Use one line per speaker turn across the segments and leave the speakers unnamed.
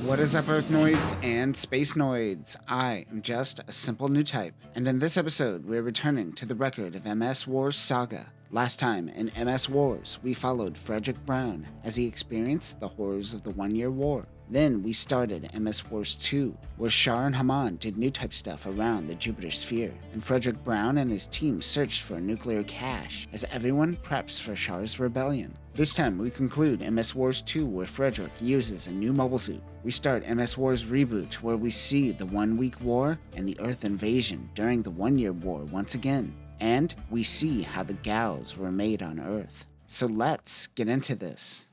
What is up, Earthnoids and Spacenoids? I am just a simple Newtype, and in this episode, we're returning to the record of MS Wars Saga. Last time, in MS Wars, we followed Frederick Brown as he experienced the horrors of the One-Year War. Then we started MS Wars 2, where Shar and Haman did Newtype stuff around the Jupiter sphere, and Frederick Brown and his team searched for a nuclear cache as everyone preps for Shar's rebellion. This time we conclude MS Wars 2, where Frederick uses a new mobile suit. We start MS Wars Reboot, where we see the 1 week war and the Earth invasion during the 1-year war once again. And we see how the GAUs were made on Earth. So let's get into this.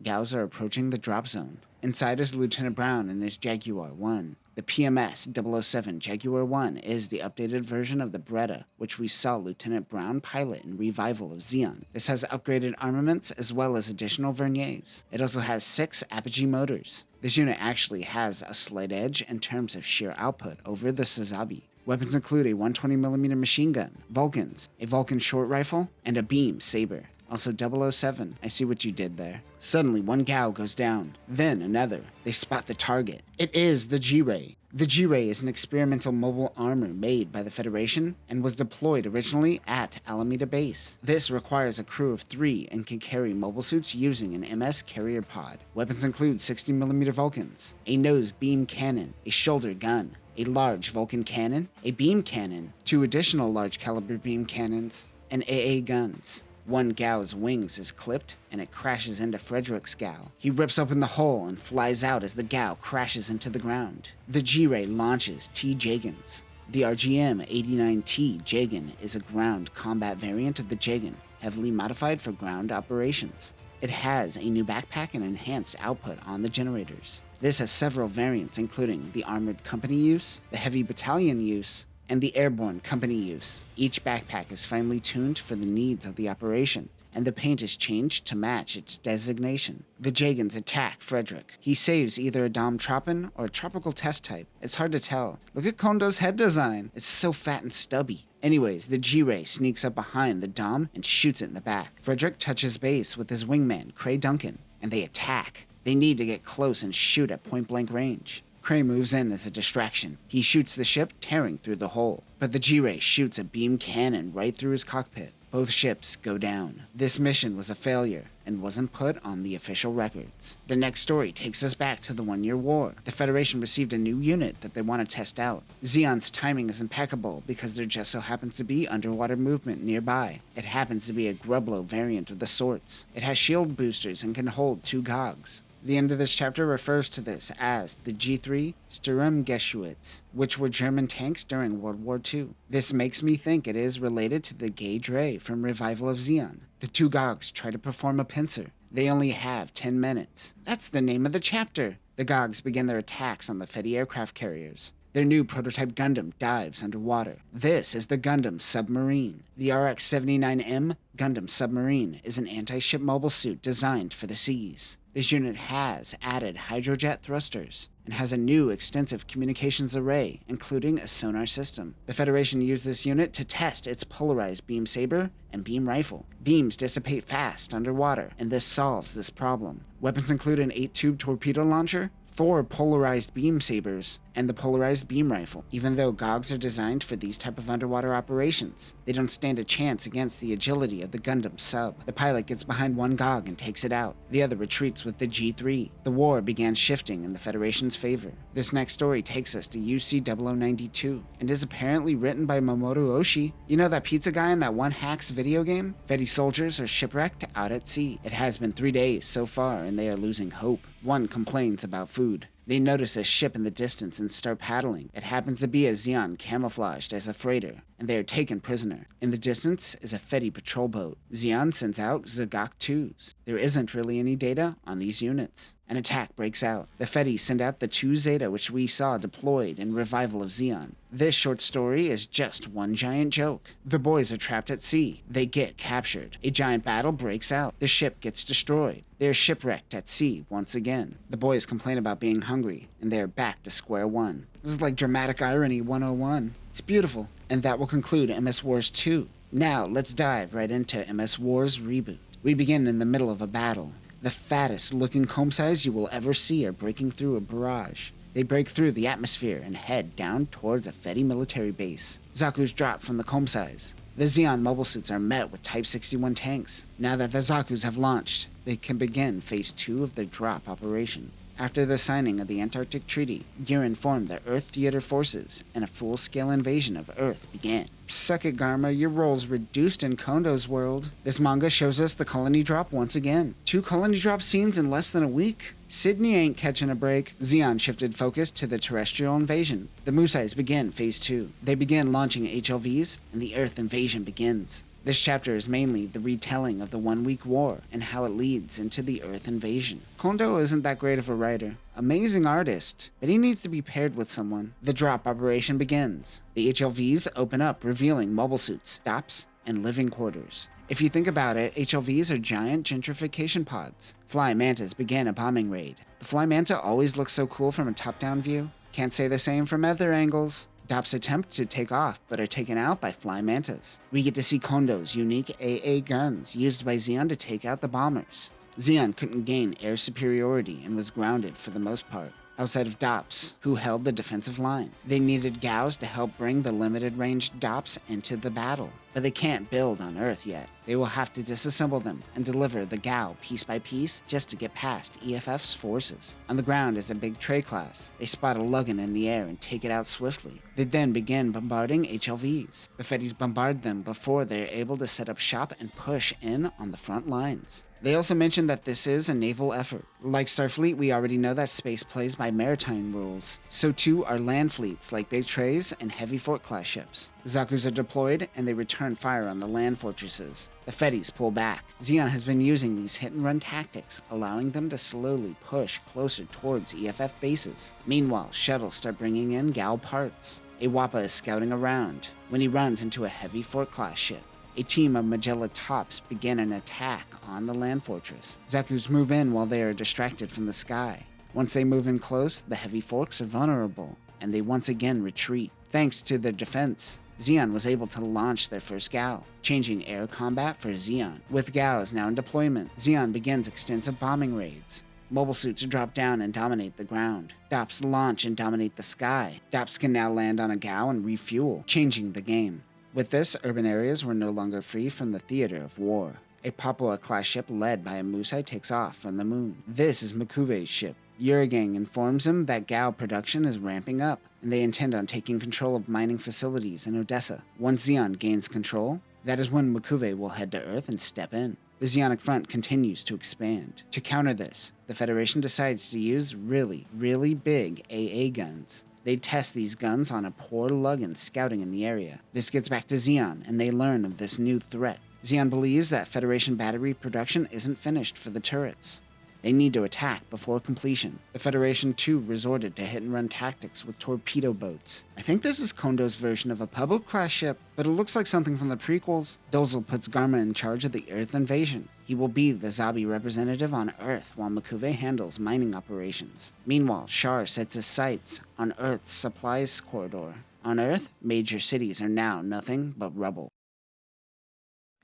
GAUs are approaching the drop zone. Inside is Lieutenant Brown and his Jaguar 1. The PMX-007 Jaguar 1 is the updated version of the Beretta, which we saw Lieutenant Brown pilot in Revival of Zeon. This has upgraded armaments as well as additional verniers. It also has 6 apogee motors. This unit actually has a slight edge in terms of sheer output over the Sazabi. Weapons include a 120mm machine gun, Vulcans, a Vulcan short rifle, and a beam saber. Also 007, I see what you did there. Suddenly one GAU goes down, then another. They spot the target. It is the G-Ray. The G-Ray is an experimental mobile armor made by the Federation and was deployed originally at Alameda Base. This requires a crew of 3 and can carry mobile suits using an MS carrier pod. Weapons include 60mm Vulcans, a nose beam cannon, a shoulder gun, a large Vulcan cannon, a beam cannon, 2 additional large caliber beam cannons, and AA guns. One GAU's wings is clipped, and it crashes into Frederick's GAU. He rips open the hole and flies out as the GAU crashes into the ground. The G-Ray launches T-Jagans. The RGM-89T Jagan is a ground combat variant of the Jagan, heavily modified for ground operations. It has a new backpack and enhanced output on the generators. This has several variants, including the Armored Company use, the Heavy Battalion use, and the Airborne Company use. Each backpack is finely tuned for the needs of the operation, and the paint is changed to match its designation. The Jagans attack Frederick. He saves either a Dom Tropin or a tropical test type. It's hard to tell. Look at Kondo's head design. It's so fat and stubby. Anyways, the G-Ray sneaks up behind the Dom and shoots it in the back. Frederick touches base with his wingman, Cray Duncan, and they attack. They need to get close and shoot at point-blank range. Cray moves in as a distraction. He shoots the ship, tearing through the hole. But the G-Ray shoots a beam cannon right through his cockpit. Both ships go down. This mission was a failure and wasn't put on the official records. The next story takes us back to the 1-year war. The Federation received a new unit that they want to test out. Zeon's timing is impeccable because there just so happens to be underwater movement nearby. It happens to be a Grublo variant of the sorts. It has shield boosters and can hold 2 GOGs. The end of this chapter refers to this as the G3 Sturmgeschütz, which were German tanks during World War II. This makes me think it is related to the Gay Dre from Revival of Zeon. The 2 GOGs try to perform a pincer. They only have 10 minutes. That's the name of the chapter. The GOGs begin their attacks on the Fedi aircraft carriers. Their new prototype Gundam dives underwater. This is the Gundam Submarine. The RX-79M Gundam Submarine is an anti-ship mobile suit designed for the seas. This unit has added hydrojet thrusters and has a new extensive communications array, including a sonar system. The Federation used this unit to test its polarized beam saber and beam rifle. Beams dissipate fast underwater, and this solves this problem. Weapons include an 8-tube torpedo launcher, 4 polarized beam sabers, and the polarized beam rifle. Even though GOGs are designed for these type of underwater operations, they don't stand a chance against the agility of the Gundam sub. The pilot gets behind one GOG and takes it out. The other retreats with the G3. The war began shifting in the Federation's favor. This next story takes us to UC-0092 and is apparently written by Mamoru Oshii. You know that pizza guy in that One Hacks video game? Fedi soldiers are shipwrecked out at sea. It has been 3 days so far and they are losing hope. One complains about food. They notice a ship in the distance and start paddling. It happens to be a Zeon camouflaged as a freighter, and they are taken prisoner. In the distance is a Fedi patrol boat. Zeon sends out Zagok 2s. There isn't really any data on these units. An attack breaks out. The Fedi send out the 2 Zeta which we saw deployed in Revival of Zeon. This short story is just one giant joke. The boys are trapped at sea. They get captured. A giant battle breaks out. The ship gets destroyed. They are shipwrecked at sea once again. The boys complain about being hungry, and they are back to square one. This is like dramatic irony 101. It's beautiful. And that will conclude MS Wars 2. Now let's dive right into MS Wars Reboot. We begin in the middle of a battle. The fattest looking comb size you will ever see are breaking through a barrage. They break through the atmosphere and head down towards a Fedi military base. Zaku's drop from the comb size. The Zeon mobile suits are met with Type 61 tanks. Now that the Zakus have launched, they can begin Phase 2 of their drop operation. After the signing of the Antarctic Treaty, Giran formed the Earth Theater Forces, and a full-scale invasion of Earth began. Suck it, Garma, your role's reduced in Kondo's world. This manga shows us the colony drop once again. 2 colony drop scenes in less than a week? Sydney ain't catching a break. Zeon shifted focus to the terrestrial invasion. The Musais begin Phase 2. They begin launching HLVs, and the Earth invasion begins. This chapter is mainly the retelling of the 1-week war and how it leads into the Earth invasion. Kondo isn't that great of a writer. Amazing artist, but he needs to be paired with someone. The drop operation begins. The HLVs open up, revealing mobile suits, DOPs, and living quarters. If you think about it, HLVs are giant gentrification pods. Fly Mantas began a bombing raid. The Fly Manta always looks so cool from a top-down view. Can't say the same from other angles. DOPs attempt to take off, but are taken out by Fly Mantas. We get to see Kondo's unique AA guns used by Zeon to take out the bombers. Zeon couldn't gain air superiority and was grounded for the most part, outside of DOPs, who held the defensive line. They needed GAUs to help bring the limited-range DOPs into the battle, but they can't build on Earth yet. They will have to disassemble them and deliver the GAU piece by piece just to get past EFF's forces. On the ground is a big Trey class. They spot a Lugan in the air and take it out swiftly. They then begin bombarding HLVs. The Fedis bombard them before they are able to set up shop and push in on the front lines. They also mentioned that this is a naval effort. Like Starfleet, we already know that space plays by maritime rules. So too are land fleets like Big Treys and Heavy Fort class ships. The Zakus are deployed and they return fire on the land fortresses. The Fedis pull back. Zeon has been using these hit-and-run tactics, allowing them to slowly push closer towards EFF bases. Meanwhile, shuttles start bringing in GAL parts. A Wappa is scouting around when he runs into a Heavy Fort class ship. A team of Magella Tops begin an attack on the land fortress. Zakus move in while they are distracted from the sky. Once they move in close, the Heavy Forks are vulnerable, and they once again retreat. Thanks to their defense, Zeon was able to launch their first GAU, changing air combat for Zeon. With GAUs now in deployment, Zeon begins extensive bombing raids. Mobile suits drop down and dominate the ground. DOPs launch and dominate the sky. DOPs can now land on a GAU and refuel, changing the game. With this, urban areas were no longer free from the theater of war. A Papua-class ship led by a Musai takes off from the moon. This is Makuve's ship. Urigang informs him that GAU production is ramping up, and they intend on taking control of mining facilities in Odessa. Once Zeon gains control, that is when Makuve will head to Earth and step in. The Zeonic front continues to expand. To counter this, the Federation decides to use really big AA guns. They test these guns on a poor Lugan scouting in the area. This gets back to Zeon, and they learn of this new threat. Zeon believes that Federation battery production isn't finished for the turrets. They need to attack before completion. The Federation too resorted to hit-and-run tactics with torpedo boats. I think this is Kondo's version of a Pebble-class ship, but it looks like something from the prequels. Dozel puts Garma in charge of the Earth invasion. He will be the Zabi representative on Earth while Makuve handles mining operations. Meanwhile, Shar sets his sights on Earth's supplies corridor. On Earth, major cities are now nothing but rubble.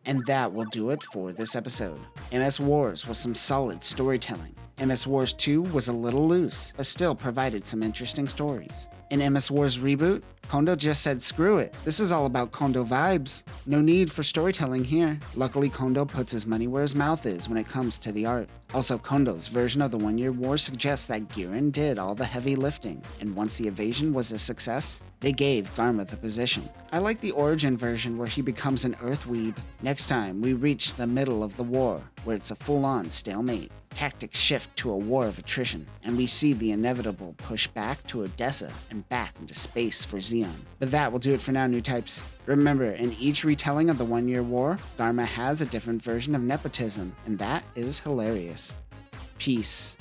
And that will do it for this episode. MS Wars was some solid storytelling. MS Wars 2 was a little loose, but still provided some interesting stories. In MS Wars Reboot, Kondo just said screw it, this is all about Kondo vibes. No need for storytelling here. Luckily, Kondo puts his money where his mouth is when it comes to the art. Also, Kondo's version of the 1-year war suggests that Giran did all the heavy lifting, and once the invasion was a success, they gave Garma the position. I like the origin version where he becomes an Earth weeb. Next time, we reach the middle of the war, where it's a full-on stalemate. Tactics shift to a war of attrition, and we see the inevitable push back to Odessa and back into space for Zeon. But that will do it for now, Newtypes. Remember, in each retelling of the 1-year war, Garma has a different version of nepotism, and that is hilarious. Peace.